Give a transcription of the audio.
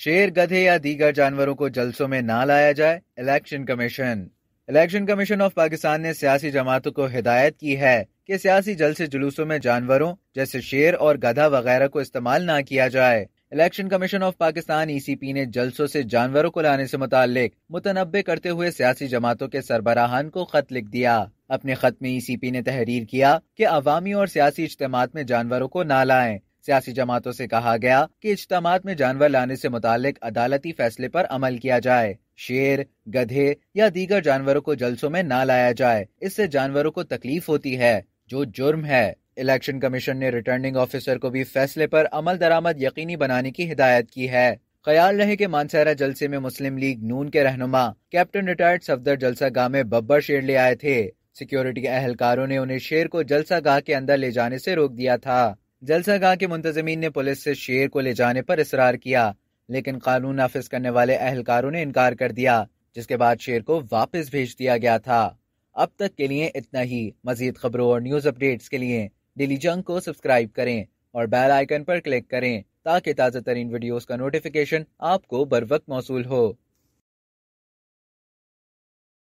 شیر، گدھے یا دیگر جانوروں کو جلسوں میں نہ لایا جائے، الیکشن کمیشن آف پاکستان نے سیاسی جماعتوں کو ہدایت کی ہے کہ سیاسی جلسے جلوسوں میں جانوروں جیسے شیر اور گدھا وغیرہ کو استعمال نہ کیا جائے۔ Election commission of Pakistan ECP نے جلسوں سے جانوروں کو لانے سے متعلق متنبہ کرتے ہوئے سیاسی جماعتوں کے سربراہان کو خط لکھ دیا۔ اپنے خط میں ECP نے تحریر کیا کہ عوامی اور سیاسی اجتماعات میں جانوروں کو نہ لائیں۔ سیاسی جماعتوں سے کہا گیا کہ اجتماعات میں جانور لانے سے متعلق عدالتی فیصلے پر عمل کیا جائے۔ شیر، گدھے یا دیگر جانوروں کو جلسوں میں نہ لایا جائے، اس سے جانوروں کو تکلیف ہوتی ہے، جو جرم ہے۔ الیکشن کمیشن نے ریٹرننگ آفیسر کو بھی فیصلے پر عمل درآمد یقینی بنانے کی ہدایت کی ہے۔ خیال رہے کہ مانسہرہ جلسے میں مسلم لیگ نون کے رہنما کیپٹن ریٹائرڈ صفدر جلسہ گاہ میں ببر شیر لے آئے تھے۔ سیکیورٹی اہلکاروں نے انہیں شیر کو جلسہ گاہ کے اندر لے جانے سے روک دیا تھا۔ جلسہ گاہ کے منتظمین نے پولیس سے شیر کو لے جانے پر اصرار کیا، لیکن قانون نافذ کرنے والے اہلکاروں نے انکار کر دیا، جس کے بعد شیر کو واپس بھیج دیا گیا تھا۔ اب تک کے لیے اتنا ہی۔ مزید خبروں اور نیوز اپڈیٹس کے لیے ڈیلی جنگ کو سبسکرائب کریں اور بیل آئیکن پر کلک کریں تاکہ تازہ ترین ویڈیوز کا نوٹیفیکیشن آپ کو بر وقت موصول ہو۔